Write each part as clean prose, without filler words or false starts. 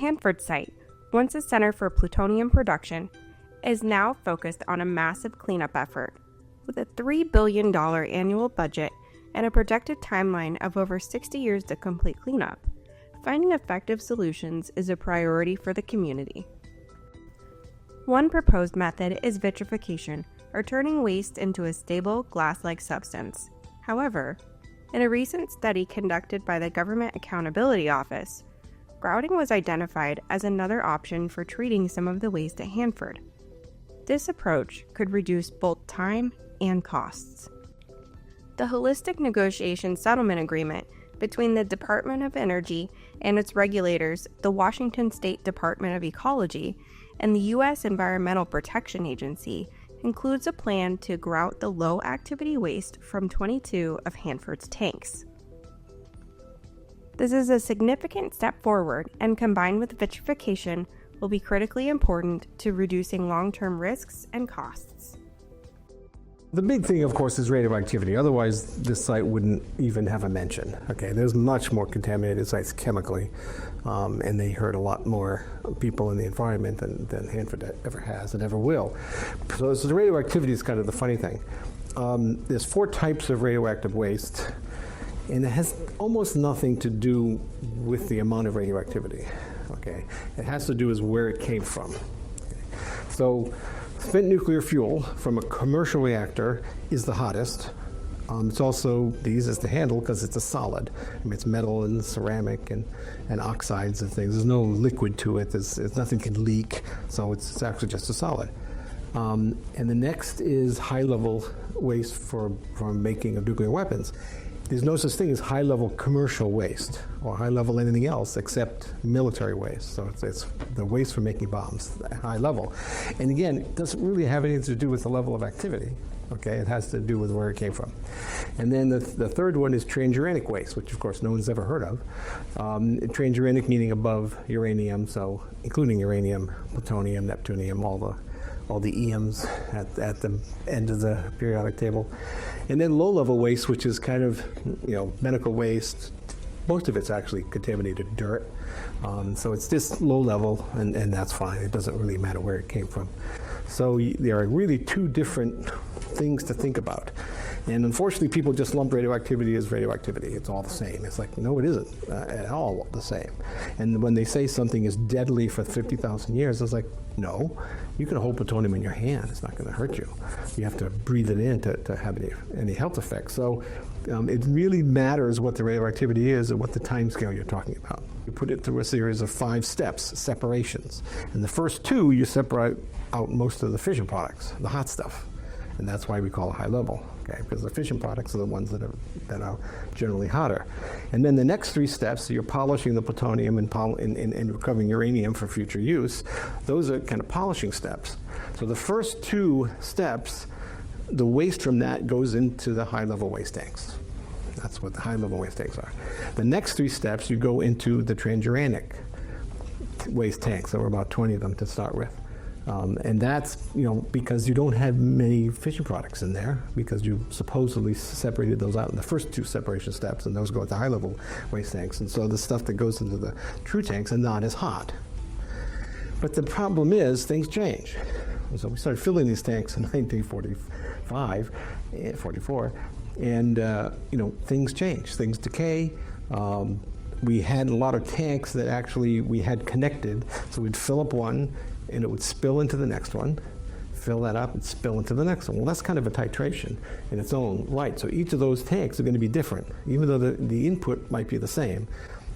Hanford Site, once a center for plutonium production, is now focused on a massive cleanup effort. With a $3 billion annual budget and a projected timeline of over 60 years to complete cleanup, finding effective solutions is a priority for the community. One proposed method is vitrification, or turning waste into a stable, glass-like substance. However, in a recent study conducted by the Government Accountability Office, grouting was identified as another option for treating some of the waste at Hanford. This approach could reduce both time and costs. The Holistic Negotiation Settlement Agreement between the Department of Energy and its regulators, the Washington State Department of Ecology, and the U.S. Environmental Protection Agency, includes a plan to grout the low-activity waste from 22 of Hanford's tanks. This is a significant step forward, and combined with vitrification, will be critically important to reducing long-term risks and costs. The big thing, of course, is radioactivity. Otherwise, this site wouldn't even have a mention. Okay, there's much more contaminated sites chemically, and they hurt a lot more people in the environment than Hanford ever has and ever will. So the radioactivity is kind of the funny thing. There's 4 types of radioactive waste, and it has almost nothing to do with the amount of radioactivity. Okay, it has to do with where it came from. Okay. So spent nuclear fuel from a commercial reactor is the hottest. It's also the easiest to handle because it's a solid. I mean, it's metal and ceramic and oxides and things. There's no liquid to it. There's nothing can leak, so it's actually just a solid. And the next is high-level waste for making of nuclear weapons. There's no such thing as high-level commercial waste or high-level anything else except military waste. So it's the waste for making bombs, high level. And again, it doesn't really have anything to do with the level of activity. Okay, it has to do with where it came from. And then the third one is transuranic waste, which of course no one's ever heard of. Transuranic meaning above uranium, so including uranium, plutonium, neptunium, all the EMs at the end of the periodic table. And then low-level waste, which is kind of, medical waste. Most of it's actually contaminated dirt. So it's just low-level, and that's fine. It doesn't really matter where it came from. So there are really 2 different things to think about. And unfortunately, people just lump radioactivity as radioactivity. It's all the same. It's like, no, it isn't at all the same. And when they say something is deadly for 50,000 years, it's like, no, you can hold plutonium in your hand. It's not going to hurt you. You have to breathe it in to have any health effects. So it really matters what the radioactivity is and what the time scale you're talking about. You put it through a series of 5 steps, separations. And the first 2, you separate out most of the fission products, the hot stuff. And that's why we call it high level, okay? Because the fission products are the ones that are generally hotter. And then the next 3 steps, you're polishing the plutonium and recovering uranium for future use. Those are kind of polishing steps. So the first 2 steps, the waste from that goes into the high-level waste tanks. That's what the high-level waste tanks are. The next 3 steps, you go into the transuranic waste tanks. There were about 20 of them to start with. And that's, because you don't have many fission products in there, because you supposedly separated those out in the first 2 separation steps, and those go into high-level waste tanks. And so the stuff that goes into the true tanks are not as hot. But the problem is things change. So we started filling these tanks in 1945, 44, and things change, things decay. We had a lot of tanks that actually we had connected, so we'd fill up one, and it would spill into the next one, fill that up, and spill into the next one. Well, that's kind of a titration in its own right. So each of those tanks are going to be different. Even though the input might be the same,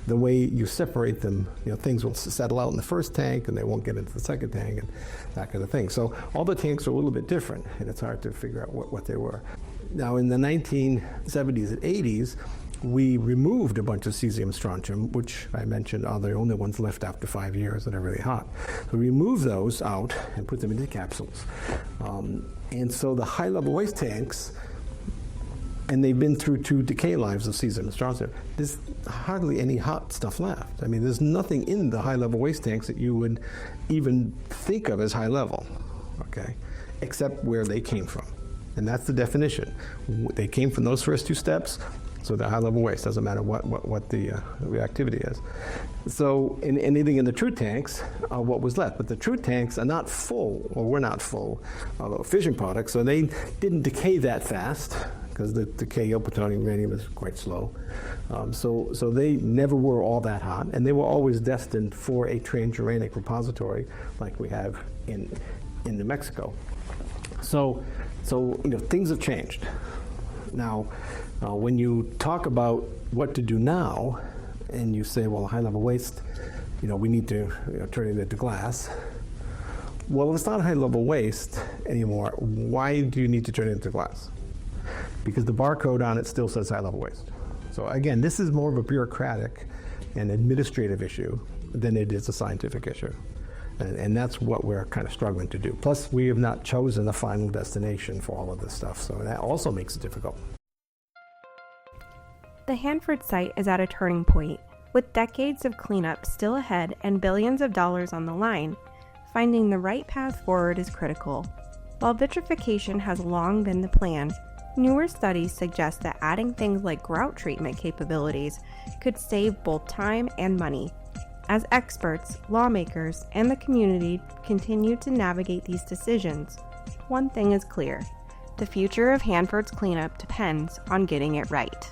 the way you separate them, things will settle out in the first tank, and they won't get into the second tank, and that kind of thing. So all the tanks are a little bit different, and it's hard to figure out what they were. Now, in the 1970s and 80s, we removed a bunch of cesium and strontium, which I mentioned are the only ones left after 5 years that are really hot. So we removed those out and put them into capsules. And so the high-level waste tanks, and they've been through 2 decay lives of cesium and strontium, there's hardly any hot stuff left. I mean, there's nothing in the high-level waste tanks that you would even think of as high-level, okay, except where they came from. And that's the definition. They came from those first 2 steps. So the high-level waste doesn't matter what the reactivity is. So in anything in the true tanks, what was left? But the true tanks are not full, or were not full, of fission products, so they didn't decay that fast because the decay of plutonium uranium is quite slow. So they never were all that hot, and they were always destined for a transuranic repository like we have in New Mexico. So things have changed. Now, when you talk about what to do now, and you say, well, high-level waste, we need to turn it into glass. Well, it's not high-level waste anymore. Why do you need to turn it into glass? Because the barcode on it still says high-level waste. So again, this is more of a bureaucratic and administrative issue than it is a scientific issue. And that's what we're kind of struggling to do. Plus, we have not chosen a final destination for all of this stuff, so that also makes it difficult. The Hanford Site is at a turning point, with decades of cleanup still ahead and billions of dollars on the line. Finding the right path forward is critical. While vitrification has long been the plan, newer studies suggest that adding things like grout treatment capabilities could save both time and money. As experts, lawmakers, and the community continue to navigate these decisions, one thing is clear: the future of Hanford's cleanup depends on getting it right.